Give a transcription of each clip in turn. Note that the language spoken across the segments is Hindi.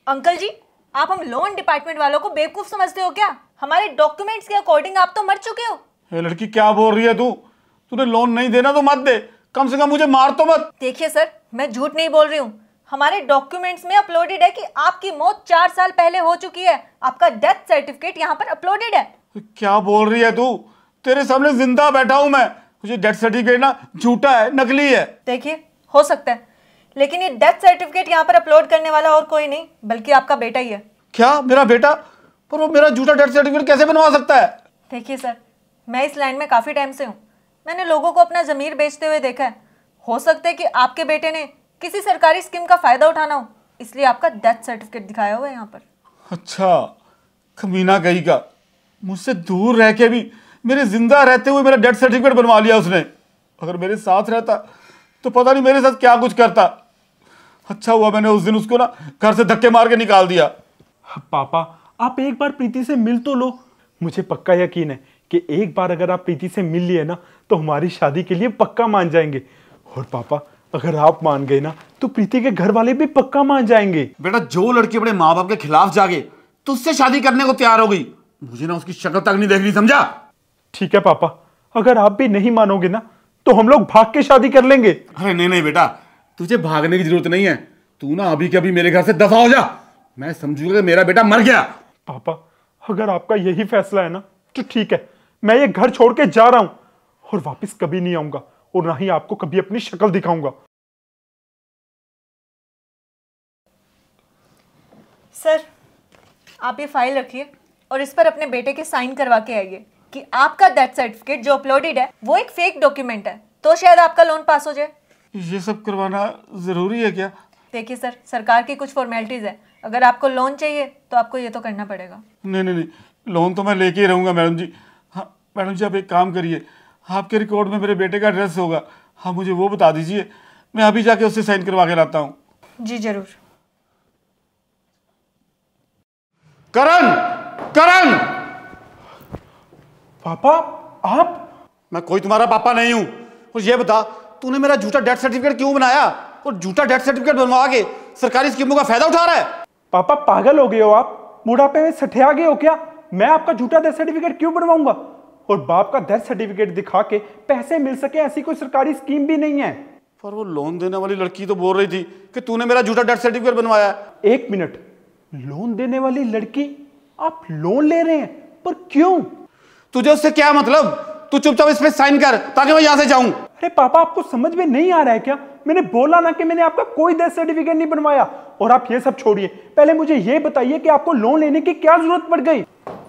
अंकल जी, आप हम लोन डिपार्टमेंट वालों को बेवकूफ समझते हो क्या? हमारे डॉक्यूमेंट्स के अकॉर्डिंग आप तो मर चुके हो। ये लड़की क्या बोल रही है तू? तूने लोन नहीं देना तो मत दे, कम से कम मुझे मार तो मत। देखिए सर, मैं झूठ नहीं बोल रही हूँ। हमारे डॉक्यूमेंट्स में अपलोडेड है कि आपकी मौत 4 साल पहले हो चुकी है। आपका डेथ सर्टिफिकेट यहाँ पर अपलोडेड है। क्या बोल रही है तू? तेरे सामने जिंदा बैठा हूं मैं। मुझे डेथ सर्टिफिकेट ना झूठा है, नकली है। देखिए, हो सकता है, लेकिन ये डेथ सर्टिफिकेट यहाँ पर अपलोड करने वाला और कोई नहीं बल्कि आपका बेटा ही है। क्या मेरा बेटा? पर वो मेरा झूठा डेथ सर्टिफिकेट कैसे बनवा सकता है? देखिए सर, मैं इस लाइन में काफी टाइम से हूँ। मैंने लोगों को अपना जमीर बेचते हुए देखा है। हो सकता है कि आपके बेटे ने किसी सरकारी स्कीम का फायदा उठाना हो, इसलिए आपका डेथ सर्टिफिकेट दिखाया हुआ है यहाँ पर। अच्छा, कमीना कहीं का, मुझसे दूर रह के भी मेरे जिंदा रहते हुए मेरा डेथ सर्टिफिकेट बनवा लिया उसने। अगर मेरे साथ रहता तो पता नहीं मेरे साथ क्या कुछ करता। अच्छा हुआ मैंने उस दिन उसको ना घर से धक्के मार के निकाल दिया। पापा, आप एक बार प्रीति से मिल तो लो। मुझे पक्का यकीन है कि एक बार अगर आप प्रीति से मिल लिए ना तो हमारी शादी के लिए पक्का मान जाएंगे। और पापा, अगर आप मान गए ना तो प्रीति के घर वाले भी पक्का मान जाएंगे। बेटा, जो लड़की अपने माँ बाप के खिलाफ जागे तो उससे शादी करने को तैयार हो गई, मुझे ना उसकी शक्ल तक नहीं देखनी, समझा? ठीक है पापा, अगर आप भी नहीं मानोगे ना तो हम लोग भाग के शादी कर लेंगे। अरे नहीं नहीं बेटा, तुझे भागने की जरूरत नहीं है। तू ना अभी के अभी मेरे घर से दफा हो जा। मैं समझूंगा कि मेरा बेटा मर गया। पापा, अगर आपका यही फैसला है ना तो ठीक है, मैं ये घर छोड़ के जा रहा हूं और वापस कभी नहीं आऊंगा और ना ही आपको कभी अपनी शक्ल दिखाऊंगा। सर, आप ये फाइल रखिए और इस पर अपने बेटे के साइन करवा के आइए कि आपका डेथ सर्टिफिकेट जो अपलोडेड है वो एक फेक डॉक्यूमेंट है, तो शायद आपका लोन पास हो जाए। ये सब करवाना जरूरी है क्या? देखिए सर, सरकार की कुछ फॉर्मेलिटीज है। अगर आपको लोन चाहिए तो आपको ये तो करना पड़ेगा। नहीं नहीं नहीं, लोन तो मैं लेके ही रहूंगा मैडम जी। हाँ मैडम जी, आप एक काम करिए, आपके रिकॉर्ड में मेरे बेटे का एड्रेस होगा, आप मुझे वो बता दीजिए, मैं अभी जाके उससे साइन करवा के लाता हूँ। जी जरूर। करण, करण! पापा, आप? मैं कोई तुम्हारा पापा नहीं हूं। और ये बता, तूने मेरा झूठा डेथ सर्टिफिकेट क्यों बनाया और झूठा डेथ सर्टिफिकेट बनवा के सरकारी स्कीमों का फायदा उठा रहा है? पापा, पागल हो गए हो आप? बुढ़ापे में सठिया गए हो क्या? मैं आपका झूठा डेथ सर्टिफिकेट क्यों बनवाऊंगा? और बाप का डेथ सर्टिफिकेट दिखा के पैसे मिल सके ऐसी कोई सरकारी स्कीम भी नहीं है। पर वो लोन देने वाली लड़की तो बोल रही थी कि तूने मेरा झूठा डेथ सर्टिफिकेट बनवाया। एक मिनट, लोन देने वाली लड़की? आप लोन ले रहे हैं, पर क्यों? तुझे उससे क्या मतलब? तू चुपचाप इस पे साइन कर ताकि मैं यहां से जाऊं। अरे पापा, आपको समझ में नहीं आ रहा है क्या? मैंने बोला ना कि मैंने आपका कोई डेथ सर्टिफिकेट नहीं बनवाया। और आप ये सब छोड़िए, पहले मुझे ये बताइए कि आपको लोन लेने की क्या जरूरत पड़ गई?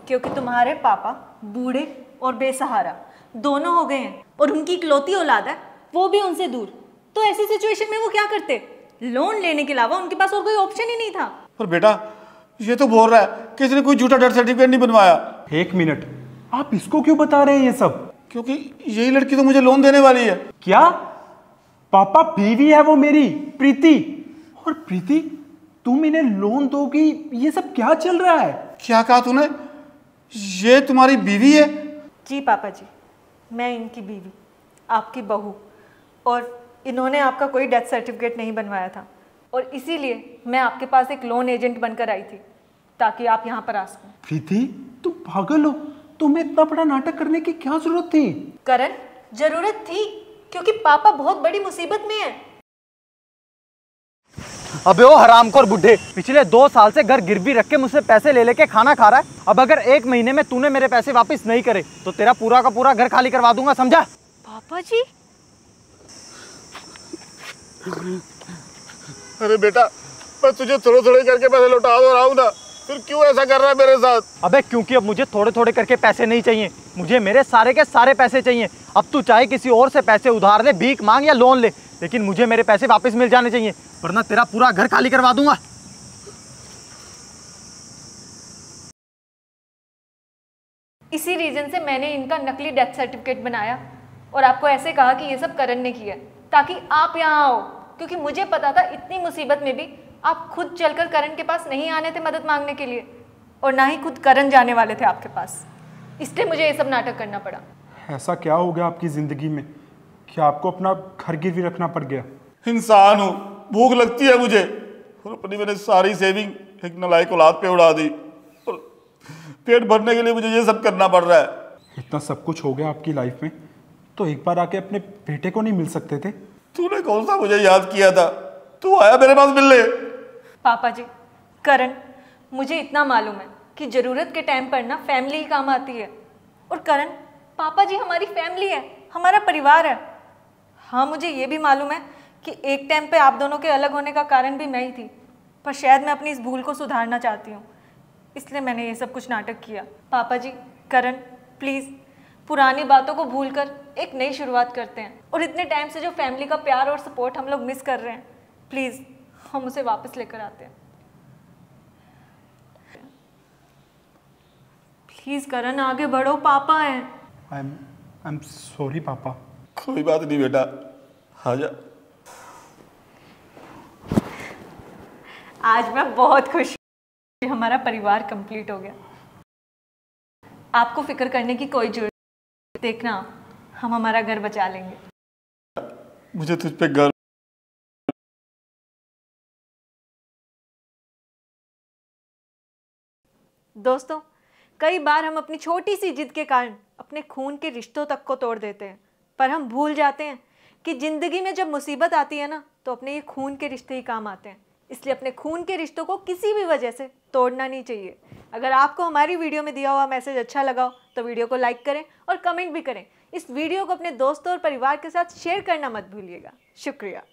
क्योंकि तुम्हारे पापा बूढ़े और बेसहारा दोनों हो गए हैं और उनकी इकलौती औलाद है, वो भी उनसे दूर। तो ऐसी सिचुएशन में वो क्या करते? लोन लेने के अलावा उनके पास और कोई ऑप्शन ही नहीं था। पर बेटा, ये तो बोल रहा है कि इसने कोई झूठा डेथ सर्टिफिकेट नहीं बनवाया। एक मिनट, आप इसको क्यों बता रहे हैं ये सब? क्योंकि यही लड़की तो मुझे लोन देने वाली है। क्या? पापा, बीवी है वो मेरी, प्रीति। और प्रीति, तुम इन्हें लोन दोगी? ये सब क्या चल रहा है? क्या कहा तूने? ये तुम्हारी बीवी है? जी पापा जी, मैं इनकी बीवी, आपकी बहू, और इन्होंने आपका कोई डेथ सर्टिफिकेट नहीं बनवाया था और इसीलिए मैं आपके पास एक लोन एजेंट बनकर आई थी ताकि आप यहाँ पर आ सकें। प्रीति, तुम पागल हो? तुम्हें इतना बड़ा नाटक करने की क्या जरूरत थी? करण, जरूरत थी क्योंकि पापा बहुत बड़ी मुसीबत में है। अबे ओ हरामखोर बुड्ढे, पिछले 2 साल से घर गिरवी रख के मुझसे पैसे ले लेके खाना खा रहा है। अब अगर 1 महीने में तूने मेरे पैसे वापस नहीं करे तो तेरा पूरा का पूरा घर खाली करवा दूंगा, समझा? पापा जी? अरे बेटा, मैं तुझे थोड़े थोड़े करके पैसे लौटा दो रहा हूं ना, फिर क्यों ऐसा कर रहा है मेरे साथ? अबे क्योंकि अब मुझे थोड़े थोड़े करके पैसे नहीं चाहिए, मुझे मेरे सारे के सारे पैसे चाहिए। अब तू चाहे किसी और से पैसे उधार ले, भीख मांग या लोन ले, लेकिन मुझे मेरे पैसे वापस मिल जाने चाहिए, वरना तेरा पूरा घर खाली करवा दूंगा। इसी रीजन से मैंने इनका नकली डेथ सर्टिफिकेट बनाया और आपको ऐसे कहा कि ये सब करण ने किया ताकि आप यहाँ आओ, क्योंकि मुझे पता था इतनी मुसीबत में भी आप खुद चलकर करण के पास नहीं आने थे मदद मांगने के लिए, और ना ही खुद करण जाने वाले थे आपके पास, इसलिए मुझे ये सब नाटक करना पड़ा। ऐसा क्या हो गया आपकी जिंदगी में कि आपको अपना घर गिरवी रखना पड़ गया? इंसान हूं, भूख लगती है मुझे और अपनी मैंने सारी सेविंग एक नालायक औलाद पे उड़ा दी और पेट भरने के लिए मुझे ये सब करना पड़ रहा है। इतना सब कुछ हो गया आपकी लाइफ में, तो एक बार आके अपने बेटे को नहीं मिल सकते थे? तूने कौन सा मुझे याद किया था? तू आया मेरे पास मिलने? पापा जी, करण, मुझे इतना मालूम है कि ज़रूरत के टाइम पर ना फैमिली ही काम आती है। और करण, पापा जी हमारी फैमिली है, हमारा परिवार है। हाँ, मुझे ये भी मालूम है कि एक टाइम पे आप दोनों के अलग होने का कारण भी मैं ही थी, पर शायद मैं अपनी इस भूल को सुधारना चाहती हूँ, इसलिए मैंने ये सब कुछ नाटक किया। पापा जी, करण, प्लीज़ पुरानी बातों को भूलकर एक नई शुरुआत करते हैं। और इतने टाइम से जो फैमिली का प्यार और सपोर्ट हम लोग मिस कर रहे हैं, प्लीज़ हम उसे वापस लेकर आते हैं। प्लीज़ करण, आगे बढ़ो, पापा हैं। आई एम सॉरी पापा। कोई बात नहीं बेटा, आजा। आज मैं बहुत खुश हूँ कि हमारा परिवार कंप्लीट हो गया। आपको फिक्र करने की कोई जरूरत नहीं। देखना, हम हमारा घर बचा लेंगे। मुझे तुझ पे गर्व। दोस्तों, कई बार हम अपनी छोटी सी जिद के कारण अपने खून के रिश्तों तक को तोड़ देते हैं, पर हम भूल जाते हैं कि जिंदगी में जब मुसीबत आती है ना, तो अपने ये खून के रिश्ते ही काम आते हैं। इसलिए अपने खून के रिश्तों को किसी भी वजह से तोड़ना नहीं चाहिए। अगर आपको हमारी वीडियो में दिया हुआ मैसेज अच्छा लगा हो तो वीडियो को लाइक करें और कमेंट भी करें। इस वीडियो को अपने दोस्तों और परिवार के साथ शेयर करना मत भूलिएगा। शुक्रिया।